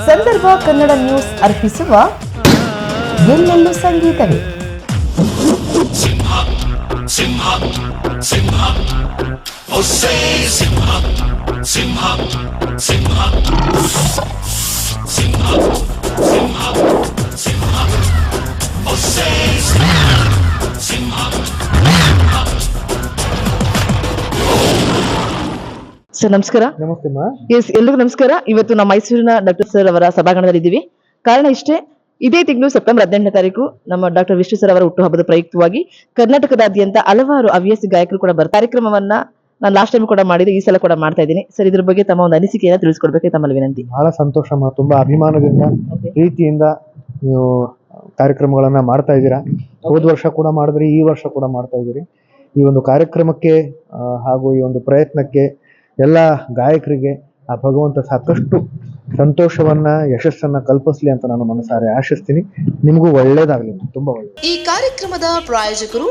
ಸಂದರ್ಭ ಕನ್ನಡ ನ್ಯೂಸ್ ಅರ್ಪಿಸುವ ಎಲ್ಲೆಲ್ಲೂ ಸಂಗೀತವೇ. ಸರ್ ನಮಸ್ಕಾರ. ನಮಸ್ತೆ. ಎಲ್ರಿಗೂ ನಮಸ್ಕಾರ. ಇವತ್ತು ನಮ್ಮ ಮೈಸೂರಿನ ಡಾಕ್ಟರ್ ಸರ್ ಅವರ ಸಭಾಂಗಣದಲ್ಲಿ ಇದ್ದೀವಿ. ಕಾರಣ ಇಷ್ಟೇ, ಇದೇ ತಿಂಗಳು ಸೆಪ್ಟೆಂಬರ್ 18ನೇ ತಾರೀಕು ನಮ್ಮ ಡಾಕ್ಟರ್ ವಿಷ್ಣು ಸರ್ ಅವರ ಹುಟ್ಟುಹಬ್ಬದ ಪ್ರಯುಕ್ತವಾಗಿ ಕರ್ನಾಟಕದಾದ್ಯಂತ ಹಲವಾರು ಹವ್ಯಾಸಿ ಗಾಯಕರು ಕೂಡ ಕಾರ್ಯಕ್ರಮವನ್ನ ನಾನು ಲಾಸ್ಟ್ ಟೈಮ್ ಕೂಡ ಮಾಡಿದೆ, ಈ ಸಲ ಕೂಡ ಮಾಡ್ತಾ ಇದ್ದೀನಿ. ಸರ್, ಇದ್ರ ಬಗ್ಗೆ ತಮ್ಮ ಒಂದು ಅನಿಸಿಕೆಯನ್ನು ತಿಳಿಸ್ಕೊಡ್ಬೇಕು ತಮ್ಮಲ್ಲಿ ವಿನಂತಿ. ಬಹಳ ಸಂತೋಷ, ತುಂಬಾ ಅಭಿಮಾನದಿಂದ ಪ್ರೀತಿಯಿಂದ ನೀವು ಕಾರ್ಯಕ್ರಮಗಳನ್ನ ಮಾಡ್ತಾ ಇದ್ದೀರಾ. ಹೋದ ವರ್ಷ ಕೂಡ ಮಾಡಿದ್ರಿ, ಈ ವರ್ಷ ಕೂಡ ಮಾಡ್ತಾ ಇದ್ದೀರಿ. ಈ ಒಂದು ಕಾರ್ಯಕ್ರಮಕ್ಕೆ ಹಾಗೂ ಈ ಒಂದು ಪ್ರಯತ್ನಕ್ಕೆ ಎಲ್ಲ ಗಾಯಕರಿಗೆ ಆ ಭಗವಂತ ಸಾಕಷ್ಟು ಸಂತೋಷವನ್ನ, ಯಶಸ್ಸನ್ನ ಕಲ್ಪಿಸ್ಲಿ ಅಂತ ನಾನು ಮನಸಾರೆ ಆಶಿಸ್ತೀನಿ. ನಿಮಗೂ ಒಳ್ಳೇದಾಗ್ಲಿ, ತುಂಬಾ ಒಳ್ಳೆ. ಈ ಕಾರ್ಯಕ್ರಮದ ಪ್ರಾಯೋಜಕರು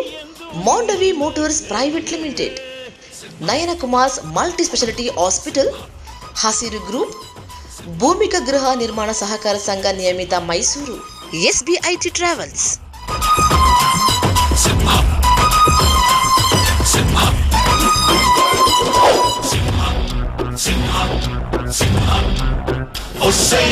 ಮಾಂಡವಿ ಮೋಟಾರ್ಸ್ ಪ್ರೈವೇಟ್ ಲಿಮಿಟೆಡ್, ನಯನ ಕುಮಾರ್ಸ್ ಮಲ್ಟಿ ಸ್ಪೆಷಾಲಿಟಿ ಹಾಸ್ಪಿಟಲ್, ಹಸಿರು ಗ್ರೂಪ್, ಭೂಮಿಕಾ ಗೃಹ ನಿರ್ಮಾಣ ಸಹಕಾರ ಸಂಘ ನಿಯಮಿತ ಮೈಸೂರು, ಎಸ್ಬಿಐಟಿ ಟ್ರಾವೆಲ್ಸ್. Oh, say,